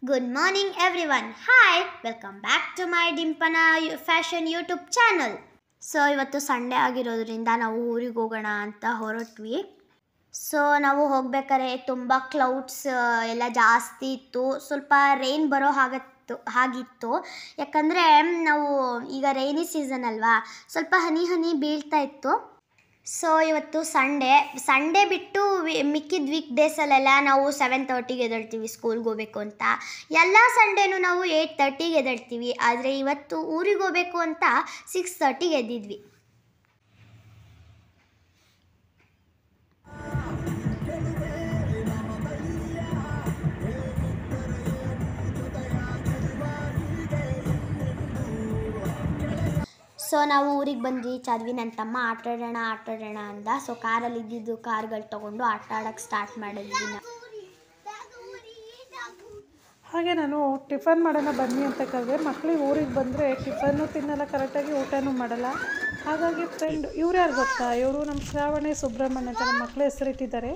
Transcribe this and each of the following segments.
Good morning everyone. Hi, welcome back to my Dimpana Fashion YouTube channel. So ಇವತ್ತು Sunday ಆಗಿರೋದ್ರಿಂದ ನಾವು ಊರಿಗೆ ಹೋಗೋಣ ಅಂತ ಹೊರಟ್ವಿ. ಸೊ ನಾವು ಹೋಗ್ಬೇಕಾದ್ರೆ ತುಂಬ ಕ್ಲೌಡ್ಸ್ ಎಲ್ಲ ಜಾಸ್ತಿ ಇತ್ತು, ಸ್ವಲ್ಪ ರೈನ್ ಬರೋ ಹಾಗಿತ್ತು. ಯಾಕಂದರೆ ನಾವು ಈಗ ರೈನಿ ಸೀಸನ್ ಅಲ್ವಾ, ಸ್ವಲ್ಪ ಹನಿ ಬೀಳ್ತಾ ಇತ್ತು. ಸೊ ಇವತ್ತು ಸಂಡೇ ಬಿಟ್ಟು ಮಿಕ್ಕಿದ ವೀಕ್ ಡೇಸಲ್ಲೆಲ್ಲ ನಾವು 7:30ಗೆ ಎದ್ದೇಳ್ತೀವಿ ಸ್ಕೂಲ್ಗೆ ಹೋಗಬೇಕು ಅಂತ. ಎಲ್ಲ ಸಂಡೇನೂ ನಾವು 8:30ಗೆ ಎದ್ದೇಳ್ತೀವಿ. ಆದರೆ ಇವತ್ತು ಊರಿಗೆ ಹೋಗಬೇಕು ಅಂತ 6:30ಗೆ ಎದ್ದಿದ್ವಿ. ಸೊ ನಾವು ಊರಿಗೆ ಬಂದು ರೀಚ್ ಆದ್ವಿ. ನನ್ನ ತಮ್ಮ ಆಟಾಡೋಣ ಅಂದ. ಸೊ ಕಾರಲ್ಲಿ ಇದ್ದಿದ್ದು ಕಾರ್ಗಳು ತೊಗೊಂಡು ಆಟ ಆಡೋಕ್ಕೆ ಸ್ಟಾರ್ಟ್ ಮಾಡಿದ್ವಿ. ಹಾಗೆ ನಾನು ಟಿಫನ್ ಮಾಡೋಣ ಬನ್ನಿ ಅಂತ ಕರೆದೆ. ಮಕ್ಕಳಿಗೆ ಊರಿಗೆ ಬಂದರೆ ಟಿಫನ್ನು ತಿನ್ನಲ್ಲ, ಕರೆಕ್ಟಾಗಿ ಊಟನೂ ಮಾಡಲ್ಲ. ಹಾಗಾಗಿ ಫ್ರೆಂಡ್ ಇವ್ರು ಯಾರು ಗೊತ್ತಾ, ಇವರು ನಮ್ಮ ಶ್ರಾವಣಿ ಸುಬ್ರಹ್ಮಣ್ಯ ಅಂತ ನಮ್ಮ ಮಕ್ಕಳ ಹೆಸರಿಟ್ಟಿದ್ದಾರೆ.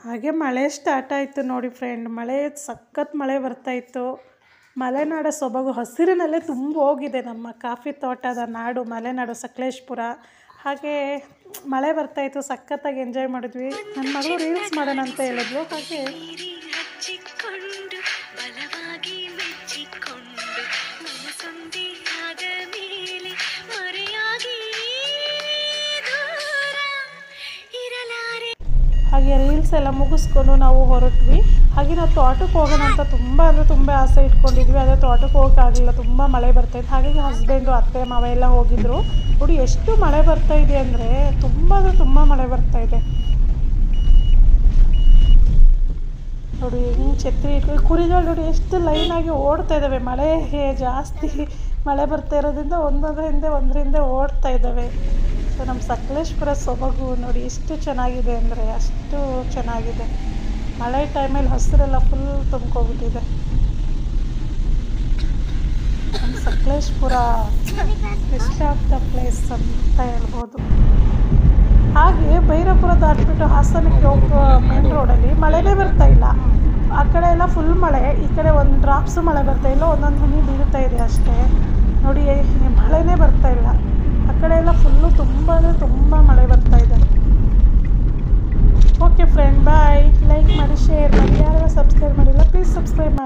ಹಾಗೆ ಮಳೆ ಸ್ಟಾರ್ಟ್ ಆಯಿತು ನೋಡಿ ಫ್ರೆಂಡ್. ಮಳೆ ಸಖತ್ ಮಳೆ ಬರ್ತಾಯಿತ್ತು. ಮಲೆನಾಡ ಸೊಬಗು ಹಸಿರಿನಲ್ಲೇ ತುಂಬ ಹೋಗಿದೆ. ನಮ್ಮ ಕಾಫಿ ತೋಟದ ನಾಡು ಮಲೆನಾಡು ಸಕಲೇಶಪುರ. ಹಾಗೆ ಮಳೆ ಬರ್ತಾಯಿತ್ತು, ಸಖತ್ತಾಗಿ ಎಂಜಾಯ್ ಮಾಡಿದ್ವಿ. ನನ್ನ ಮಗಳು ರೀಲ್ಸ್ ಮಾಡೋಣ ಅಂತ ಹೇಳಿದ್ಲು. ಹಾಗೆ ರೀಲ್ಸ್ ಎಲ್ಲ ಮುಗಿಸ್ಕೊಂಡು ನಾವು ಹೊರಟ್ವಿ. ಹಾಗೆ ನಾವು ತೋಟಕ್ಕೆ ಹೋಗೋಣ ಅಂತ ತುಂಬ ಆಸೆ ಇಟ್ಕೊಂಡಿದ್ವಿ. ಆದರೆ ತೋಟಕ್ಕೆ ಹೋಗೋಕ್ಕಾಗಲಿಲ್ಲ, ತುಂಬ ಮಳೆ ಬರ್ತಾಯಿತ್ತು. ಹಾಗಾಗಿ ಹಸ್ಬೆಂಡು ಅತ್ತೆ ಮಾವ ಎಲ್ಲ ಹೋಗಿದ್ರು. ನೋಡಿ ಎಷ್ಟು ಮಳೆ ಬರ್ತಾಯಿದೆ ಅಂದರೆ ತುಂಬ ಮಳೆ ಬರ್ತಾಯಿದೆ. ನೋಡಿ ಹಿಂಗೆ ಛತ್ರಿ ಇಟ್ಕೊಂಡು ಕುರಿಗಳು ನೋಡಿ ಎಷ್ಟು ಲೈನಾಗಿ ಓಡ್ತಾ ಇದ್ದಾವೆ. ಮಳೆ ಜಾಸ್ತಿ ಮಳೆ ಬರ್ತಾ ಇರೋದ್ರಿಂದ ಒಂದ್ರ ಹಿಂದೆ ಓಡ್ತಾ ಇದ್ದಾವೆ. ಸೊ ನಮ್ಮ ಸಕಲೇಶಪುರ ಸೊಬಗು ನೋಡಿ ಎಷ್ಟು ಚೆನ್ನಾಗಿದೆ ಅಂದರೆ ಅಷ್ಟು ಚೆನ್ನಾಗಿದೆ. ಮಳೆ ಟೈಮಲ್ಲಿ ಹಸಿರೆಲ್ಲ ಫುಲ್ ತುಂಬ್ಕೊಬಿಟ್ಟಿದೆ. ನಮ್ಮ Sakleshpur best of the place ಅಂತ ಹೇಳ್ಬೋದು. ಹಾಗೆ ಭೈರಪುರ ದಾಟ್ಬಿಟ್ಟು ಹಾಸನಕ್ಕೆ ಹೋಗೋ ಮೇನ್ ರೋಡಲ್ಲಿ ಮಳೆನೇ ಬರ್ತಾ ಇಲ್ಲ. ಆ ಕಡೆ ಎಲ್ಲ ಫುಲ್ ಮಳೆ, ಈ ಕಡೆ ಒಂದು ಡ್ರಾಪ್ಸು ಮಳೆ ಬರ್ತಾ ಇಲ್ಲ, ಒಂದೊಂದು ಹನಿ ಬೀಳ್ತಾ ಇದೆ ಅಷ್ಟೇ. ನೋಡಿ ಮಳೆನೇ ಬರ್ತಾ ಇಲ್ಲ. ಆ ಕಡೆ ಎಲ್ಲ ಫುಲ್ಲು ತುಂಬ ಮಳೆ ಬರ್ತಾ ಇದೆ. ಓಕೆ ಫ್ರೆಂಡ್, ಬಾಯ್. ಲೈಕ್ ಮಾಡಿ, ಶೇರ್ ಮಾಡಿ. ಯಾರೆಲ್ಲ ಸಬ್ಸ್ಕ್ರೈಬ್ ಮಾಡಿಲ್ಲ ಪ್ಲೀಸ್ ಸಬ್ಸ್ಕ್ರೈಬ್ ಮಾಡಿ.